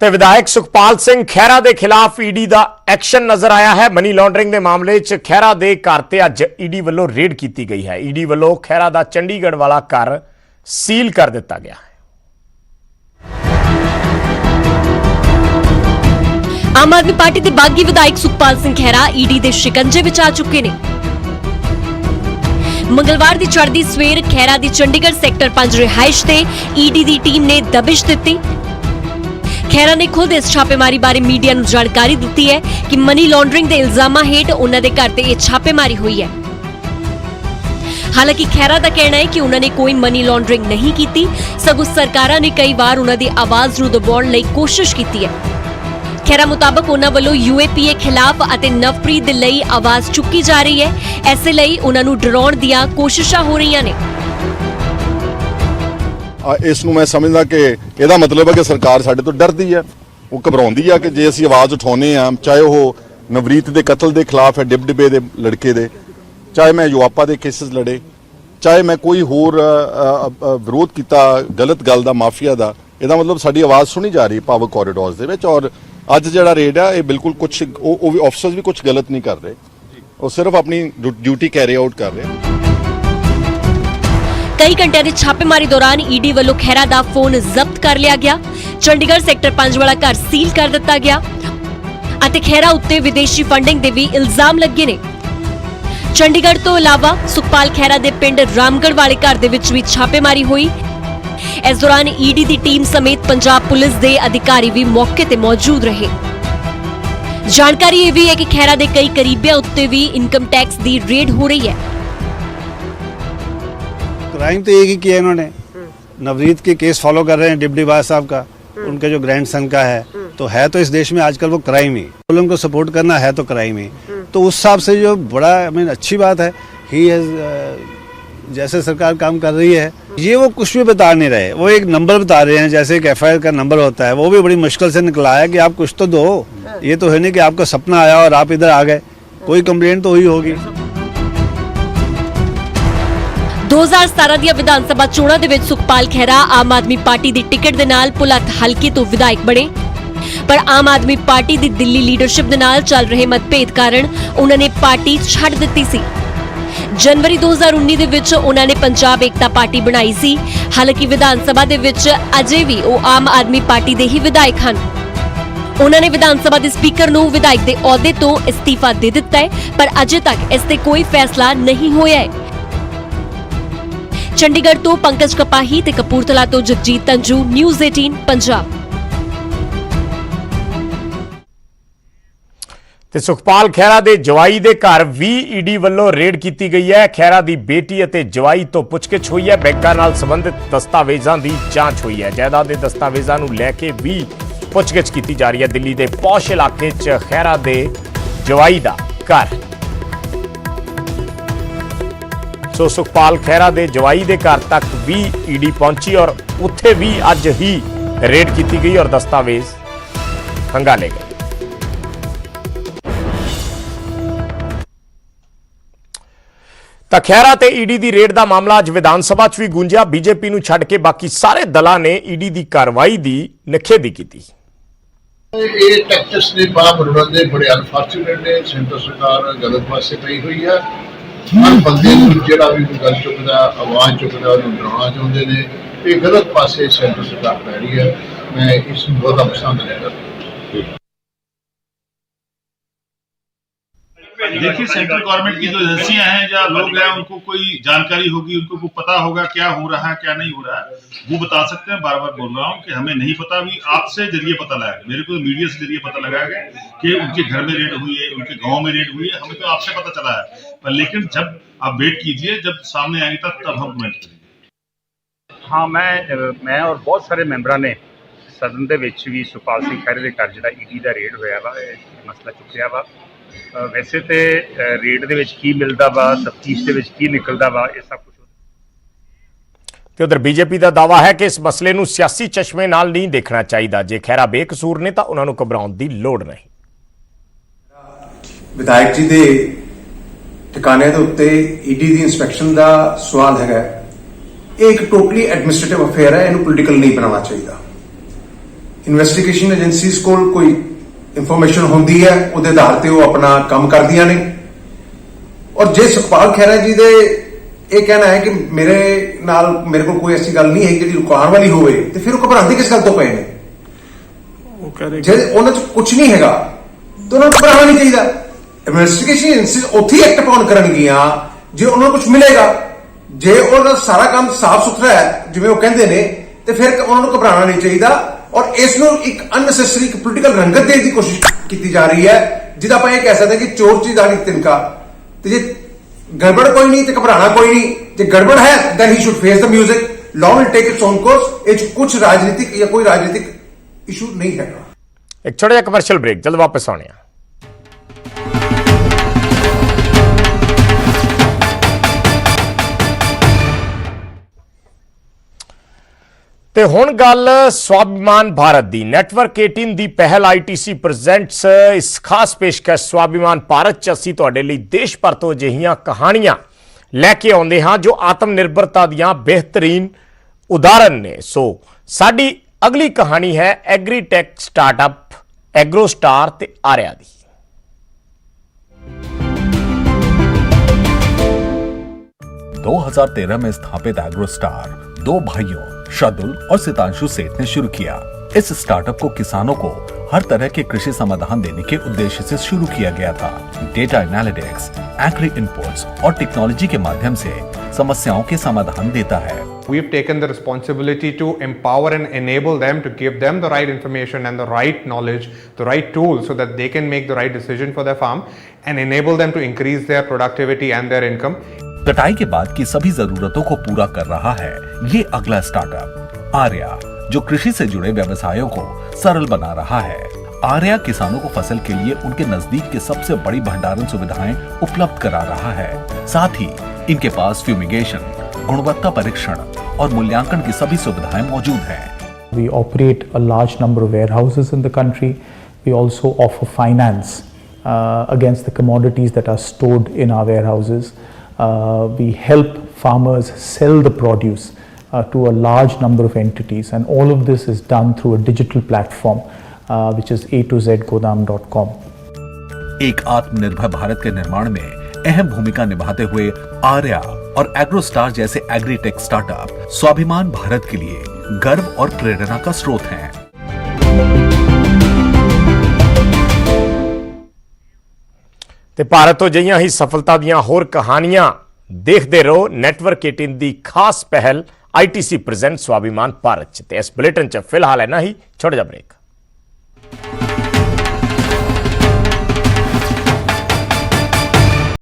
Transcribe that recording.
ਤੇ ਵਿਧਾਇਕ ਸੁਖਪਾਲ ਸਿੰਘ ਖਹਿਰਾ ਦੇ ਖਿਲਾਫ ਈਡੀ ਦਾ ਐਕਸ਼ਨ ਨਜ਼ਰ ਆਇਆ ਹੈ। ਮਨੀ ਲਾਂਡਰਿੰਗ ਦੇ ਮਾਮਲੇ 'ਚ ਖਹਿਰਾ ਦੇ ਘਰ ਤੇ ਅੱਜ ਈਡੀ ਵੱਲੋਂ ਰੇਡ ਕੀਤੀ ਗਈ ਹੈ। ਈਡੀ ਵੱਲੋਂ ਖਹਿਰਾ ਦਾ ਚੰਡੀਗੜ੍ਹ ਵਾਲਾ ਘਰ ਸੀਲ ਕਰ ਦਿੱਤਾ ਗਿਆ ਹੈ। ਆਮ ਆਦਮੀ ਪਾਰਟੀ ਦੇ ਬਾਗੀ ਵਿਧਾਇਕ ਸੁਖਪਾਲ ਸਿੰਘ ਖਹਿਰਾ ਈਡੀ ਦੇ ਸ਼ਿਕੰਜੇ ਵਿੱਚ ਆ ਚੁੱਕੇ ਨੇ। ਮੰਗਲਵਾਰ ਦੀ ਚੜ੍ਹਦੀ ਸਵੇਰ ਖਹਿਰਾ ਦੀ ਚੰਡੀਗੜ੍ਹ ਸੈਕਟਰ 5 ਰਿਹਾਇਸ਼ ਤੇ ਈਡੀ ਦੀ ਟੀਮ ਨੇ ਦਬਿਸ਼ ਦਿੱਤੀ। ਖਹਿਰਾ ਨੇ ਖੁਦ ਇਸ ਛਾਪੇਮਾਰੀ ਬਾਰੇ ਮੀਡੀਆ ਨੂੰ ਜਾਣਕਾਰੀ ਦਿੱਤੀ ਹੈ ਕਿ ਮਨੀ ਲਾਂਡਰਿੰਗ ਦੇ ਇਲਜ਼ਾਮਾਂ ਹੇਠ ਉਹਨਾਂ ਦੇ ਘਰ ਤੇ ਇਹ ਛਾਪੇਮਾਰੀ ਹੋਈ ਹੈ। ਹਾਲਾਂਕਿ ਖਹਿਰਾ ਦਾ ਕਹਿਣਾ ਹੈ ਕਿ ਉਹਨਾਂ ਨੇ ਕੋਈ ਮਨੀ ਲਾਂਡਰਿੰਗ ਨਹੀਂ ਕੀਤੀ, ਸਗੋਂ ਸਰਕਾਰਾਂ ਨੇ ਕਈ ਵਾਰ ਉਹਨਾਂ ਦੀ ਆਵਾਜ਼ ਨੂੰ ਦਬਾਉਣ ਲਈ ਕੋਸ਼ਿਸ਼ ਕੀਤੀ ਹੈ। ਖਹਿਰਾ ਮੁਤਾਬਕ ਉਹਨਾਂ ਵੱਲੋਂ UAPA ਖਿਲਾਫ ਅਤੇ ਨਵਪ੍ਰੀਤ ਦੇ ਲਈ ਆਵਾਜ਼ ਚੁੱਕੀ ਜਾ ਰਹੀ ਹੈ। ਐਸੇ ਲਈ ਉਹਨਾਂ ਨੂੰ ਡਰਾਉਣ ਦੀਆਂ ਕੋਸ਼ਿਸ਼ਾਂ ਹੋ ਰਹੀਆਂ ਨੇ। ਇਸ ਨੂੰ ਮੈਂ ਸਮਝਦਾ ਕਿ ਇਹਦਾ ਮਤਲਬ ਹੈ ਕਿ ਸਰਕਾਰ ਸਾਡੇ ਤੋਂ ਡਰਦੀ ਹੈ, ਉਹ ਘਬਰਾਉਂਦੀ ਆ ਕਿ ਜੇ ਅਸੀਂ ਆਵਾਜ਼ ਉਠਾਉਂਦੇ ਆ, ਚਾਹੇ ਉਹ ਨਵਰੀਤ ਦੇ ਕਤਲ ਦੇ ਖਿਲਾਫ ਹੈ, ਡਿਬਡਿਬੇ ਦੇ ਲੜਕੇ ਦੇ, ਚਾਹੇ ਮੈਂ ਯੂਆਪਾ ਦੇ ਕੇਸਿਸ ਲੜੇ, ਚਾਹੇ ਮੈਂ ਕੋਈ ਹੋਰ ਵਿਰੋਧ ਕੀਤਾ ਗਲਤ ਗੱਲ ਦਾ, ਮਾਫੀਆ ਦਾ, ਇਹਦਾ ਮਤਲਬ ਸਾਡੀ ਆਵਾਜ਼ ਸੁਣੀ ਜਾ ਰਹੀ ਪਾਵਰ ਕੋਰੀਡੋਰਸ ਦੇ ਵਿੱਚ। ਔਰ ਅੱਜ ਜਿਹੜਾ ਰੇਡ ਆ ਇਹ ਬਿਲਕੁਲ ਕੁਝ ਉਹ ਵੀ ਅਫਸਰਸ ਵੀ ਕੁਝ ਗਲਤ ਨਹੀਂ ਕਰ ਰਹੇ, ਉਹ ਸਿਰਫ ਆਪਣੀ ਡਿਊਟੀ ਕੈਰੀ ਆਊਟ ਕਰ ਰਹੇ। ਕਈ ਘੰਟਿਆਂ ਦੀ ਛਾਪੇਮਾਰੀ ਦੌਰਾਨ ਈਡੀ ਵੱਲੋਂ ਖਹਿਰਾ ਦਾ ਫੋਨ ਜ਼ਬਤ ਕਰ ਲਿਆ ਗਿਆ। ਚੰਡੀਗੜ੍ਹ ਸੈਕਟਰ 5 ਵਾਲਾ ਘਰ ਸੀਲ ਕਰ ਦਿੱਤਾ ਗਿਆ ਅਤੇ ਖਹਿਰਾ ਉੱਤੇ ਵਿਦੇਸ਼ੀ ਫੰਡਿੰਗ ਦੇ ਵੀ ਇਲਜ਼ਾਮ ਲੱਗੇ ਨੇ। ਚੰਡੀਗੜ੍ਹ ਤੋਂ ਇਲਾਵਾ ਸੁਖਪਾਲ ਖਹਿਰਾ ਦੇ ਪਿੰਡ ਰਾਮਗੜ੍ਹ ਵਾਲੇ ਘਰ ਦੇ ਵਿੱਚ ਵੀ ਛਾਪੇਮਾਰੀ ਹੋਈ। ਇਸ ਦੌਰਾਨ ਈਡੀ ਦੀ ਟੀਮ ਸਮੇਤ ਪੰਜਾਬ ਪੁਲਿਸ ਦੇ ਅਧਿਕਾਰੀ ਵੀ ਮੌਕੇ ਤੇ ਮੌਜੂਦ ਰਹੇ। ਜਾਣਕਾਰੀ ਇਹ ਵੀ ਹੈ ਕਿ ਖਹਿਰਾ ਦੇ ਕਈ ਕਰੀਬੀਆਂ ਉੱਤੇ ਵੀ ਇਨਕਮ टैक्स ਦੀ रेड हो रही है। क्राइम तो एक ही किया इन्होंने, नवरीत के केस फॉलो कर रहे हैं डिप्टी बाज साहब का, उनके जो ग्रैंडसन का है, तो है तो इस देश में आजकल वो क्राइम ही, उनको सपोर्ट करना है तो क्राइम ही। तो उस हिसाब से जो बड़ा अच्छी बात है, ही हैज जैसे सरकार काम कर रही है, ये वो कुछ भी बता नहीं रहे, वो एक नंबर बता रहे हैं, जैसे एक FIR का नंबर होता है, वो भी बड़ी मुश्किल से निकला है कि आप कुछ तो दो। ये तो है नहीं कि आपका सपना आया और आप इधर आ गए, कोई कंप्लेंट तो हुई होगी। 2017 ਦੀਆਂ ਵਿਧਾਨ ਸਭਾ ਚੋਣਾਂ ਦੇ ਵਿੱਚ ਸੁਖਪਾਲ ਖਹਿਰਾ ਆਮ ਆਦਮੀ ਪਾਰਟੀ ਦੀ ਟਿਕਟ ਦੇ ਨਾਲ ਭੁਲੱਥ ਹਲਕੇ ਤੋਂ ਵਿਧਾਇਕ ਬਣੇ, ਪਰ ਆਮ ਆਦਮੀ ਪਾਰਟੀ ਦੀ ਦਿੱਲੀ ਲੀਡਰਸ਼ਿਪ ਦੇ ਨਾਲ ਚੱਲ ਰਹੇ ਮਤਭੇਦ ਕਾਰਨ ਉਹਨਾਂ ਨੇ ਪਾਰਟੀ ਛੱਡ ਦਿੱਤੀ ਸੀ। ਜਨਵਰੀ 2019 ਦੇ ਵਿੱਚ ਉਹਨਾਂ ਨੇ ਪੰਜਾਬ ਏਕਤਾ ਪਾਰਟੀ ਬਣਾਈ ਸੀ। ਹਾਲਾਂਕਿ ਵਿਧਾਨ ਸਭਾ ਦੇ ਵਿੱਚ ਅਜੇ ਵੀ ਉਹ ਆਮ ਆਦਮੀ ਪਾਰਟੀ ਦੇ ਹੀ ਵਿਧਾਇਕ ਹਨ। ਉਹਨਾਂ ਨੇ ਵਿਧਾਨ ਸਭਾ ਦੇ ਸਪੀਕਰ ਨੂੰ ਵਿਧਾਇਕ ਦੇ ਅਹੁਦੇ ਤੋਂ ਅਸਤੀਫਾ ਦੇ ਦਿੱਤਾ ਹੈ, ਪਰ ਅਜੇ ਤੱਕ ਇਸ ਤੇ ਕੋਈ ਫੈਸਲਾ ਨਹੀਂ ਹੋਇਆ ਹੈ। ਚੰਡੀਗੜ੍ਹ ਤੋਂ ਪੰਕਜ ਕਪਾਹੀ ਤੇ ਕਪੂਰਥਲਾ ਤੋਂ ਜਗਜੀਤ ਤੰਜੂ, ਨਿਊਜ਼ 18 ਪੰਜਾਬ। ਤੇ ਸੁਖਪਾਲ ਖਹਿਰਾ ਦੇ ਜਵਾਈ ਦੇ ਘਰ ਵੀ ਈਡੀ ਵੱਲੋਂ ਰੇਡ ਕੀਤੀ ਗਈ ਹੈ। ਖਹਿਰਾ ਦੀ ਬੇਟੀ ਅਤੇ ਜਵਾਈ ਤੋਂ ਪੁੱਛਗਿੱਛ ਹੋਈ ਹੈ। ਬੈਂਕਾਂ ਨਾਲ ਸੰਬੰਧਿਤ ਦਸਤਾਵੇਜ਼ਾਂ ਦੀ ਜਾਂਚ ਹੋਈ ਹੈ। ਜਾਇਦਾਦ ਦੇ ਦਸਤਾਵੇਜ਼ਾਂ ਨੂੰ ਲੈ ਕੇ ਵੀ ਪੁੱਛਗਿੱਛ ਕੀਤੀ ਜਾ ਰਹੀ ਹੈ। ਦਿੱਲੀ ਦੇ ਪੌਸ਼ ਇਲਾਕੇ 'ਚ ਖਹਿਰਾ ਦੇ ਜਵਾਈ ਦਾ ਘਰ। ਸੋ ਸੁਖਪਾਲ ਖਹਿਰਾ ਦੇ ਜਵਾਈ ਦੇ ਘਰ ਤੱਕ ਵੀ ਈਡੀ ਪਹੁੰਚੀ ਔਰ ਉੱਥੇ ਵੀ ਅੱਜ ਹੀ ਰੇਡ ਕੀਤੀ ਗਈ ਔਰ ਦਸਤਾਵੇਜ਼ ਖੰਗਾਲੇ ਗਏ। ਤਾਂ ਖਹਿਰਾ ਤੇ ਈਡੀ ਦੀ ਰੇਡ ਦਾ ਮਾਮਲਾ ਅੱਜ ਵਿਧਾਨ ਸਭਾ 'ਚ ਵੀ ਗੂੰਜਿਆ। ਬੀਜੇਪੀ ਨੂੰ ਛੱਡ ਕੇ ਬਾਕੀ ਸਾਰੇ ਦਲਾਂ ਨੇ ਈਡੀ ਦੀ ਕਾਰਵਾਈ ਦੀ ਨਿਖੇਧੀ ਕੀਤੀ। ਇਹ ਟੈਕਟਸ ਦੇ ਬਾਵਜੂਦ ਦੇ ਬੜੇ ਅਨਫੋਰਚੂਨੇਟ ਨੇ, ਸੈਂਟਰ ਸਰਕਾਰ ਗਲਤ ਪਾਸੇ ਪਈ ਹੋਈ ਹੈ। ਹਰ ਬੰਦੇ ਨੂੰ ਜਿਹੜਾ ਵੀ ਗੱਲ ਚੁੱਕਦਾ, ਆਵਾਜ਼ ਚੁੱਕਦਾ, ਉਹਨੂੰ ਡਰਾਉਣਾ ਚਾਹੁੰਦੇ ਨੇ। ਇਹ ਗਲਤ ਪਾਸੇ ਸੈਂਟਰ ਸਰਕਾਰ ਪੈ ਰਹੀ ਹੈ। ਮੈਂ ਇਸ ਨੂੰ ਬਹੁਤ ਪਸੰਦ ਨਹੀਂ ਕਰਦਾ। देखिए, सेंट्रल गवर्नमेंट की जो एजेंसियां हैं या लोग हैं, उनको कोई जानकारी होगी, उनको पता होगा क्या हो रहा है क्या नहीं हो रहा है, वो बता सकते हैं। बार बार बोल रहा हूँ कि हमें नहीं पता, भी आपसे जरिए पता लगा, मेरे को मीडिया से जरिए पता लगा गया कि उनके घर में रेड हुई है, उनके गाँव में रेड हुई है। हमें तो आपसे पता चला है, पर लेकिन जब आप वेट कीजिए, जब सामने आएंगे तब हम कमेंट करेंगे। हाँ, मैं और बहुत सारे मैंबरां ने सदन ਦੇ ਵਿੱਚ ਵੀ ਸੁਖਪਾਲ ਸਿੰਘ ਖਹਿਰੇ ਦੇ ਘਰ ਜਿਹੜਾ ਈਡੀ ਦਾ ਰੇਡ ਹੋਇਆ ਵਾ, ਇਹ ਮਸਲਾ ਚੁੱਕਿਆ ਵਾ। ਵੈਸੇ ਤੇ ਰੇਡ ਦੇ ਵਿੱਚ ਕੀ ਮਿਲਦਾ ਵਾ, ਤਫਤੀਸ਼ ਦੇ ਵਿੱਚ ਕੀ ਨਿਕਲਦਾ ਵਾ, ਇਹ ਸਭ ਕੁਝ। ਤੇ ਉਧਰ ਬੀਜੇਪੀ ਦਾ ਦਾਅਵਾ ਹੈ ਕਿ ਇਸ ਮਸਲੇ ਨੂੰ ਸਿਆਸੀ ਚਸ਼ਮੇ ਨਾਲ ਨਹੀਂ ਦੇਖਣਾ ਚਾਹੀਦਾ। ਜੇ ਖਹਿਰਾ ਬੇਕਸੂਰ ਨੇ ਤਾਂ ਉਹਨਾਂ ਨੂੰ ਘਬਰਾਉਣ ਦੀ ਲੋੜ ਨਹੀਂ। ਵਿਧਾਇਕ ਜੀ ਦੇ ਠਿਕਾਣੇ ਦੇ ਉੱਤੇ ਈਡੀ ਦੀ ਇਨਸਪੈਕਸ਼ਨ ਦਾ ਸਵਾਲ ਹੈਗਾ। ਇਹ ਇੱਕ ਟੋਟਲੀ ਐਡਮਿਨਿਸਟ੍ਰੇਟਿਵ ਅਫੇਅਰ ਹੈ, ਇਹਨੂੰ ਪੋਲੀਟੀਕਲ ਨਹੀਂ ਬਣਾਉਣਾ ਚਾਹੀਦਾ। ਇਨਵੈਸਟੀਗੇਸ਼ਨ ਏਜੰਸੀਜ਼ ਕੋਲ ਕੋਈ ਇਨਫੋਰਮੇਸ਼ਨ ਹੁੰਦੀ ਹੈ ਉਹਦੇ ਆਧਾਰ ਤੇ ਉਹ ਆਪਣਾ ਕੰਮ ਕਰਦੀਆਂ ਨੇ। ਔਰ ਜੇ ਸੁਖਪਾਲ ਖਹਿਰਾ ਜੀ ਦੇ ਇਹ ਕਹਿਣਾ ਹੈ ਕਿ ਮੇਰੇ ਕੋਲ ਕੋਈ ਐਸੀ ਗੱਲ ਨਹੀਂ ਹੈ ਜਿਹੜੀ ਲੁਕਾਉਣ ਵਾਲੀ ਹੋਵੇ, ਤੇ ਫਿਰ ਉਹ ਘਬਰਾਉਂਦੇ ਕਿਸ ਗੱਲ ਤੋਂ ਪਏ ਨੇ? ਜੇ ਉਹਨਾਂ 'ਚ ਕੁਝ ਨਹੀਂ ਹੈਗਾ ਤਾਂ ਉਹਨਾਂ ਨੂੰ ਘਬਰਾਉਣਾ ਨਹੀਂ ਚਾਹੀਦਾ। ਇਨਵੈਸਟੀਗੇਸ਼ਨ ਏਜੰਸੀਜ਼ ਉੱਥੇ ਹੀ ਐਕਟ ਪਾਉਣ ਕਰਨਗੀਆਂ ਜੇ ਉਹਨਾਂ ਨੂੰ ਕੁਝ ਮਿਲੇਗਾ। ਜੇ ਉਹਦਾ ਸਾਰਾ ਕੰਮ ਸਾਫ਼ ਸੁਥਰਾ ਹੈ ਜਿਵੇਂ ਉਹ ਕਹਿੰਦੇ ਨੇ, ਤੇ ਫਿਰ ਉਹਨਾਂ ਨੂੰ ਘਬਰਾਉਣਾ ਨਹੀਂ ਚਾਹੀਦਾ। ਔਰ ਇਸ ਨੂੰ ਇੱਕ ਅਨਨੈਸੈਸਰੀ ਪੋਲੀਟੀਕਲ ਰੰਗਤ ਦੇਣ ਦੀ ਕੋਸ਼ਿਸ਼ ਕੀਤੀ ਜਾ ਰਹੀ ਹੈ, ਜਿਹਦਾ ਆਪਾਂ ਇਹ ਕਹਿ ਸਕਦੇ ਹਾਂ ਕਿ ਚੋਰ ਦੀ ਦਾੜੀ ਤਿਨਕਾ। ਤੇ ਜੇ ਗੜਬੜ ਕੋਈ ਨਹੀਂ ਤੇ ਘਬਰਾਣਾ ਕੋਈ ਨਹੀਂ। ਜੇ ਗੜਬੜ ਹੈ then he should face the music, law will take its own course। ਇਹ 'ਚ ਕੁਝ ਰਾਜਨੀਤਿਕ ਜਾਂ ਕੋਈ ਰਾਜਨੀਤਿਕ ਇਸ਼ੂ ਨਹੀਂ ਹੈਗਾ। ਇੱਕ ਛੋਟਾ ਜਿਹਾ ਕਮਰਸ਼ੀਅਲ ਬ੍ਰੇਕ, ਜਲਦ ਵਾਪਸ ਆਉਣੇ ਆ। ਤੇ ਹੁਣ ਗੱਲ ਸਵਾਭਿਮਾਨ ਭਾਰਤ ਦੀ। ਨੈਟਵਰਕ 18 ਦੀ ਪਹਿਲ ITC ਪ੍ਰੈਜ਼ੈਂਟਸ ਇਸ ਖਾਸ ਪੇਸ਼ਕਸ਼ ਸਵਾਭਿਮਾਨ ਭਾਰਤ 'ਚ ਅਸੀਂ ਤੁਹਾਡੇ ਲਈ ਦੇਸ਼ ਭਰ ਤੋਂ ਅਜਿਹੀਆਂ ਕਹਾਣੀਆਂ ਲੈ ਕੇ ਆਉਂਦੇ ਹਾਂ ਜੋ ਆਤਮ ਨਿਰਭਰਤਾ ਦੀਆਂ ਬਿਹਤਰੀਨ ਉਦਾਹਰਨ ਨੇ। ਸੋ ਸਾਡੀ ਅਗਲੀ ਕਹਾਣੀ ਹੈ ਐਗਰੀਟੈਕ ਸਟਾਰਟਅਪ ਐਗਰੋਸਟਾਰ ਤੇ ਆਰਿਆ ਦੀ। – 2013 में स्थापित एग्रोस्टार दो भाइयों शार्दुल और सितांशु सेठ ने शुरू किया। इस स्टार्टअप को किसानों को हर तरह के कृषि समाधान देने के उद्देश्य से शुरू किया गया था। डेटा एनालिटिक्स, एग्री इनपुट्स और टेक्नोलॉजी के माध्यम से समस्याओं के समाधान देता है। We've taken the responsibility to empower and enable them, to give them the right information and the right knowledge, the right tools, so that they can make the right decision for their farm and enable them to increase their productivity and their income. कटाई के बाद की सभी जरूरतों को पूरा कर रहा है ये अगला स्टार्टअप आर्या, जो कृषि से जुड़े व्यवसायों को सरल बना रहा है। आर्या किसानों को फसल के लिए उनके नजदीक की सबसे बड़ी भंडारण सुविधाएं उपलब्ध करा रहा है। साथ ही इनके पास फ्यूमिगेशन, गुणवत्ता परीक्षण और मूल्यांकन की सभी सुविधाएं मौजूद हैं। We operate a large number of warehouses in the country. We also offer finance against the commodities that are stored in our warehouses. We help farmers sell the produce to a large number of entities, and all of this is done through a digital platform which is a2zgodam.com. एक आत्मनिर्भर भारत के निर्माण में अहम भूमिका निभाते हुए आर्या और एग्रोस्टार जैसे एग्रीटेक स्टार्टअप स्वाभिमान भारत के लिए गर्व और प्रेरणा का स्रोत हैं। ਤੇ ਭਾਰਤ ਤੋਂ ਅਜਿਹੀਆਂ ਹੀ ਸਫਲਤਾ ਦੀਆਂ ਹੋਰ ਕਹਾਣੀਆਂ ਦੇਖਦੇ ਰਹੋ ਨੈਟਵਰਕ 18 ਦੀ ਖਾਸ ਪਹਿਲ ITC ਪ੍ਰੈਜ਼ੈਂਟ ਸਵਾਭਿਮਾਨ ਭਾਰਤ 'ਚ। ਤੇ ਇਸ ਬੁਲੇਟਿਨ 'ਚ ਫਿਲਹਾਲ ਇੰਨਾ ਹੀ, ਛੋਟਾ ਜਿਹਾ ਬ੍ਰੇਕ।